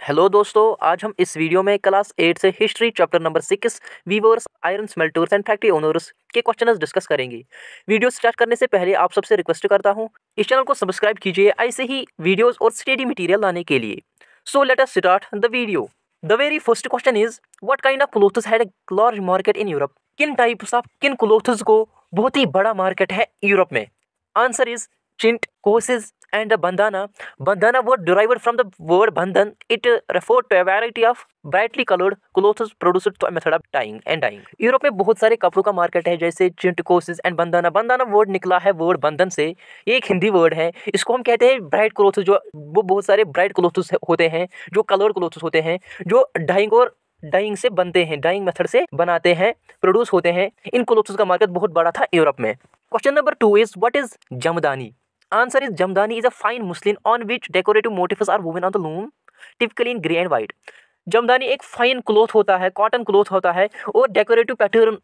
Hello दोस्तों, आज हम इस वीडियो में क्लास 8 से history chapter number 6 weavers, iron smelters and factory owners के क्वेश्चंस डिस्कस करेंगे। वीडियो स्टार्ट करने से पहले आप सबसे रिक्वेस्ट करता हूं, इस चैनल को सब्सक्राइब कीजिए ऐसे ही वीडियोस और स्टडी मटेरियल लाने के लिए। So let us start the video. The very first question is what kind of clothes had a large market in Europe. किन क्लोथ्स को बहुत ही बड़ा मार्केट है यूरोप में? Answer is chint, courses, and a bandana. Bandana word derived from the word bandhan. It referred to a variety of brightly colored clothes produced through a method of dyeing. Europe में बहुत सारे कपड़ों का market है, जैसे चिंट, cossaes and bandanna. Bandanna word निकला है वर्ड बंधन से। ये एक हिंदी वर्ड है। इसको हम कहते हैं ब्राइट क्लोथ्स। जो वो बहुत सारे ब्राइट क्लोथ्स होते हैं, जो कलर्ड क्लोथ्स होते हैं, जो डाइंग से बनते हैं, डाइंग मेथड से बनाते हैं, प्रोड्यूस होते हैं। इन क्लोथ्स का मार्केट बहुत बड़ा था यूरोप में। Question number 2 is what is jamdani? Answer is Jamdani is a fine muslin on which decorative motifs are woven on the loom, typically in grey and white. Jamdani एक फाइन क्लोथ होता है, cotton cloth होता है और decorative pattern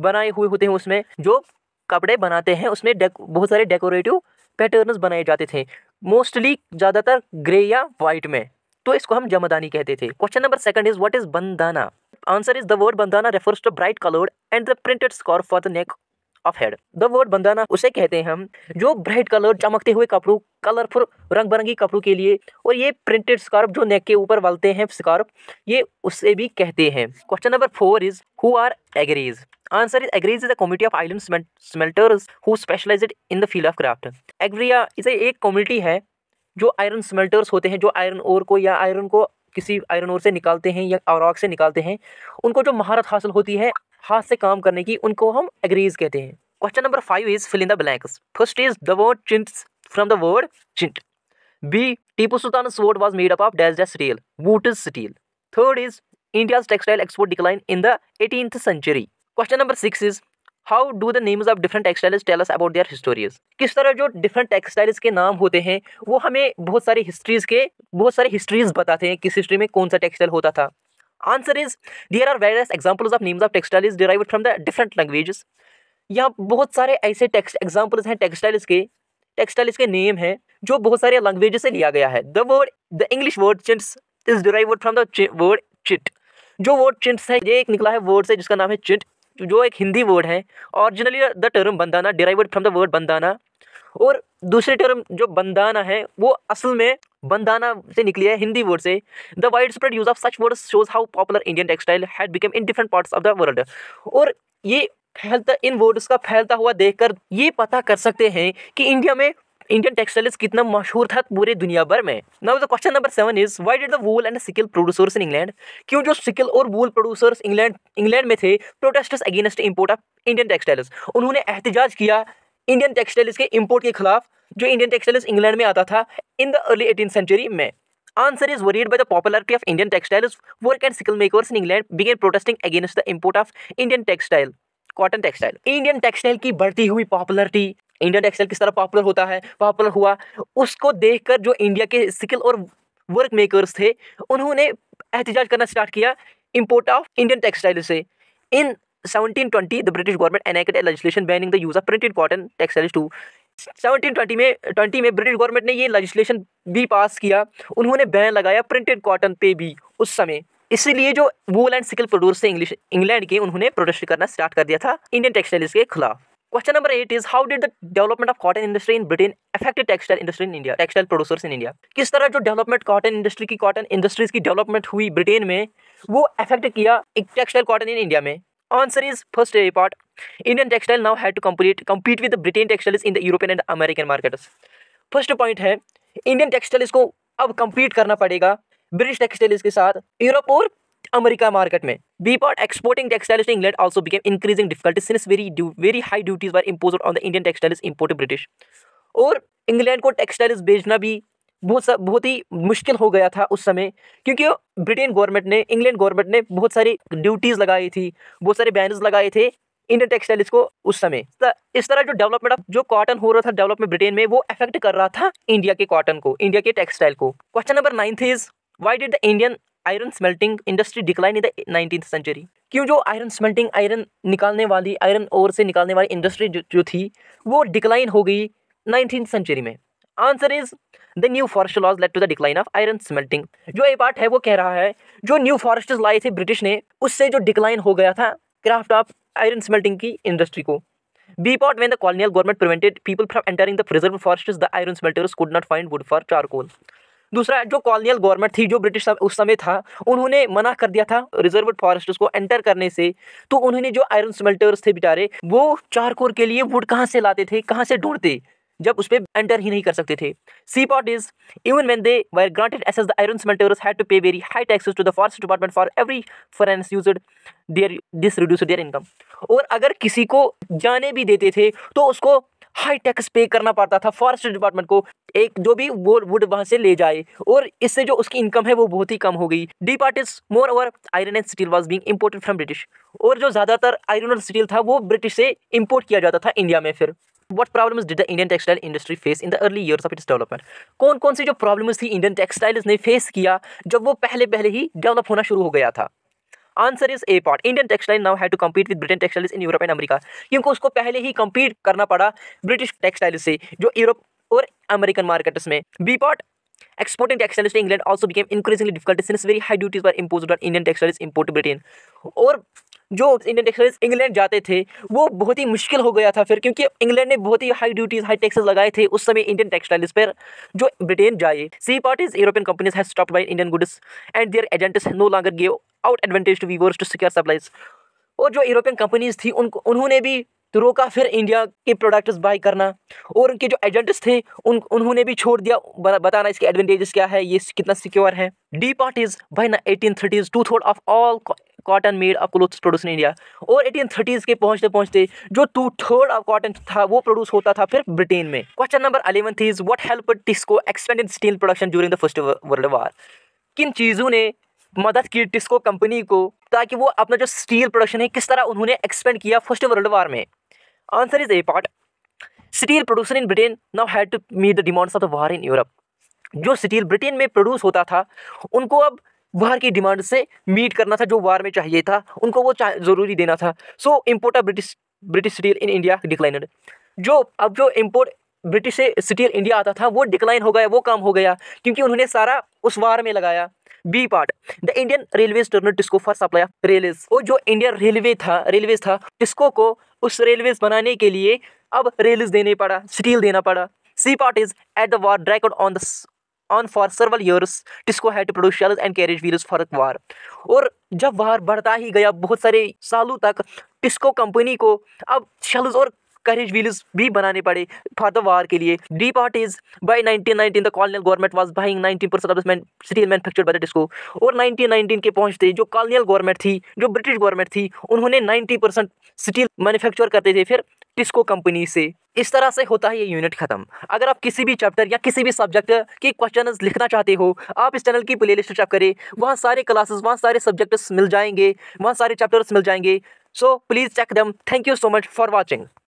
बनाए हुए होते हैं। उसमें जो कपड़े बनाते हैं उसमें बहुत सारे डेकोरेटिव पैटर्न्स बनाए जाते थे, मोस्टली ज़्यादातर ग्रे या वाइट में। तो इसको हम जमदानी कहते थे। Question number 2 is what is bandana? Answer is the word bandana refers to bright coloured and the printed scarf for the neck of head. The word bandana उसे कहते हैं हम जो ब्राइट कलर, चमकते हुए कपड़ों, कलरफुल रंग बिरंगी कपड़ों के लिए, और ये प्रिंटेड स्कार्फ जो नेक के ऊपर बांधते हैं स्कार्फ, ये उससे भी कहते हैं। Question number 4 is who are Agarias? Answer is Agarias is a community of iron smelters who specialised in the field of craft. Agaria इसे एक कम्युनिटी है जो आयरन स्मेल्टर्स होते हैं, जो आयरन ओर को या आयरन को किसी आयरन ओर से निकालते हैं या औराक से निकालते हैं। उनको जो महारत हासिल होती है हाथ से काम करने की, उनको हम एग्रीज कहते हैं। Question number 5 is fill in the blanks. First is the word chintz from the word chint. B Tipu Sultan sword was made up of dash dash steel, wootz steel. Third is India's textile export decline in the 18th century। Question number 6 is how do the names of different textiles tell us about their histories. किस तरह जो different textiles के नाम होते हैं वो हमें बहुत सारी हिस्ट्रीज बताते हैं, किस हिस्ट्री में कौन सा टेक्सटाइल होता था। Answer is there are various examples of names of textiles derived from the different languages. यहाँ बहुत सारे ऐसे एग्जाम्पल्स हैं टेक्सटाइल्स के नेम हैं जो बहुत सारे लैंग्वेज से लिया गया है। The English word chintz is derived from the word chit. जो वर्ड चिंट्स है ये एक निकला है वर्ड से जिसका नाम है चिट, जो एक हिंदी वर्ड है। Originally the term Bandana derived from the word Bandana, और दूसरी टर्म जो बंदाना है वो असल में बंदाना से निकली है, हिंदी वर्ड से। The wide spread use of such words shows how popular Indian textile had become in different parts of the world. और ये इन वर्ड्स का फैलता हुआ देखकर ये पता कर सकते हैं कि इंडियन टेक्सटाइल्स कितना मशहूर था पूरे दुनिया भर में। Now the question number 7 is why did the wool and sickle producers in England? क्यों जो सिकल और वूल प्रोड्यूसर्स इंग्लैंड में थे protesters against import of Indian textiles? उन्होंने एहतजाज किया इंडियन टेक्सटाइल्स के इंपोर्ट के खिलाफ जो इंडियन टेक्सटाइल्स इंग्लैंड में आता था in the early 18th century में। Answer is worried by the popularity of Indian textiles. Work and sickle makers in England began protesting against the import of Indian textile, cotton textile. Indian textile की बढ़ती हुई popularity, Indian textile किस तरह popular हुआ उसको देखकर जो India के सिकल और वर्क मेकर्स थे उन्होंने एहतजाज करना स्टार्ट किया इंपोर्ट ऑफ इंडियन टेक्सटाइल से। In 1720 the British government enacted a legislation banning the use of printed cotton textiles too. 1720 में ब्रिटिश गवर्नमेंट ने ये लेजिस्लेशन भी पास किया, उन्होंने बैन लगाया प्रिंटेड कॉटन पे भी उस समय। इसीलिए जो वूल एंड सिकल प्रोड्यूस थे इंग्लैंड के, उन्होंने प्रोटेस्ट करना स्टार्ट कर दिया था इंडियन टेक्सटाइल्स के खिलाफ। Question number 8 is how did the development of cotton industry in Britain affected textile industry in India, textile producers in India. किस तरह जो डेवलपमेंट कॉटन इंडस्ट्रीज की डेवलपमेंट हुई ब्रिटेन में वो अफेक्ट किया टेक्सटाइल कॉटन इन इंडिया में। Answer is first part Indian textile now had to compete with the Britain textiles in the European and American markets. First point है Indian textiles को अब compete करना पड़ेगा British textiles के साथ Europe और America market में। B part exporting textiles to England also became increasing difficulty since very high duties were imposed on the Indian textiles imported British. और इंग्लैंड को टेक्सटाइल्स बेचना भी बहुत ही मुश्किल हो गया था उस समय, क्योंकि इंग्लैंड गवर्नमेंट ने बहुत सारी ड्यूटीज लगाई थी, बहुत सारे बैनर्स लगाए थे इंडियन टेक्सटाइल्स को उस समय। इस तरह जो डेवलपमेंट ऑफ जो कॉटन हो रहा था डेवलपमेंट ब्रिटेन में वो अफेक्ट कर रहा था इंडिया के कॉटन को, इंडिया के टेक्सटाइल को। Question number 9 is why did the Indian iron smelting industry decline in the 19th century? क्यों जो आयरन ओर से निकालने वाली इंडस्ट्री जो थी वो डिक्लाइन हो गई 19th century में। Answer is the new forest laws led to the decline of iron smelting. जो ए पार्ट है वो कह रहा है जो न्यू फॉरेस्ट लाए थे ब्रिटिश ने, उससे जो डिक्लाइन हो गया था क्राफ्ट ऑफ आयरन स्मेल्टिंग की इंडस्ट्री को। B part when the colonial government prevented people from entering the preserved forests the iron smelters could not find wood for charcoal. दूसरा, जो कॉलोनियल गवर्नमेंट थी, जो ब्रिटिश उस समय था, उन्होंने मना कर दिया था रिजर्व्ड फॉरेस्ट्स को एंटर करने से। तो उन्होंने जो आयरन स्मेल्टर्स थे बेचारे, वो चारकोल के लिए वुड कहाँ से लाते थे, कहाँ से ढूंढते, जब उस पर एंटर ही नहीं कर सकते थे। C part is even when they were granted access the iron smelters had to pay very high taxes to the forest department for every furnace used their this reduced their income. और अगर किसी को जाने भी देते थे तो उसको हाई टैक्स पे करना पड़ता था फॉरेस्ट डिपार्टमेंट को, एक जो भी वो वुड वहां से ले जाए, और इससे जो उसकी इनकम है वो बहुत ही कम हो गई। D part is more over iron and steel was being imported from British. और जो ज्यादातर आयरन और स्टील था वो ब्रिटिश से इंपोर्ट किया जाता था इंडिया में। फिर What problems did the Indian textile industry face in the early years of its development? कौन कौन सी जो प्रॉब्लम्स थी इंडियन टेक्सटाइल्स ने फेस किया जब वो पहले ही डेवलप होना शुरू हो गया था? Answer is A part Indian textile now had to compete with Britain textiles in Europe and America. क्योंकि उसको पहले ही कम्पीट करना पड़ा ब्रिटिश टेक्सटाइल से जो यूरोप और अमेरिकन मार्केट्स में। B part exporting textiles to England also became increasingly difficult since very high duties were imposed on Indian textiles import to Britain। और जो इंडियन टेक्सटाइल्स इंग्लैंड जाते थे वो बहुत ही मुश्किल हो गया था फिर, क्योंकि इंग्लैंड ने बहुत ही हाई ड्यूटीज हाई टैक्सेस लगाए थे उस समय इंडियन टेक्सटाइल्स पर जो ब्रिटेन जाए। C part is European companies have stopped buying Indian goods and their agents no longer give out advantage to weavers to secure supplies. और जो यूरोपियन कंपनीज थी उन्होंने भी रोका फिर इंडिया के प्रोडक्ट्स बाय करना, और उनके जो एजेंट्स थे उन्होंने भी छोड़ दिया बताना इसके एडवांटेजेस क्या है, ये कितना सिक्योर है। D part is by 1830s 2/3 of all cotton made of clothes produce in India. और 1830s के पहुंचते पहुंचते जो 2/3 ऑफ कॉटन था वो प्रोड्यूस होता था फिर ब्रिटेन में। Question number 11 is what helped TISCO expand in steel production during the first world war. किन चीज़ों ने मदद की टिस्को कंपनी को ताकि वो अपना जो स्टील प्रोडक्शन है किस तरह उन्होंने एक्सपेंड किया फर्स्ट वर्ल्ड वॉर में? Answer is A part steel producer in Britain now had to meet the demands of the war in Europe. जो स्टील ब्रिटेन में प्रोड्यूस होता था उनको अब बाहर की डिमांड से मीट करना था, जो वार में चाहिए था उनको वो जरूरी देना था। So import of British steel in India declined. जो इम्पोर्ट ब्रिटिश से स्टील इंडिया आता था वो डिक्लाइन हो गया, वो कम हो गया, क्योंकि उन्होंने सारा उस वार में लगाया। B part the Indian railways turned TISCO for supply of railways. और जो इंडियन रेलवेज था टिस्को को उस रेलवेज बनाने के लिए अब रेल्स देने पड़ा, स्टील देना पड़ा। C part is at the war drag on for several years TISCO had to produce shells and carriage wheels for the war। और जब वार बढ़ता ही गया बहुत सारे सालों तक टिस्को कंपनी को अब शेल्स और कैरेज व्हील्स भी बनाने पड़े फॉर द वार के लिए। D part is by 1919 the colonial government was buying 90% of the steel manufactured by the TISCO. और 1919 के पहुंचते जो कॉलोनियल गवर्नमेंट थी, जो ब्रिटिश गवर्नमेंट थी, उन्होंने 90% स्टील मैन्युफैक्चर करते थे फिर टिस्को कंपनी से। इस तरह से होता है ये यूनिट खत्म। अगर आप किसी भी चैप्टर या किसी भी सब्जेक्ट के क्वेश्चंस लिखना चाहते हो, आप इस चैनल की प्लेलिस्ट चेक करें, वहाँ सारे क्लासेस, वहाँ सारे सब्जेक्ट्स मिल जाएंगे, वहाँ सारे चैप्टर्स मिल जाएंगे। So please check them. Thank you so much for watching.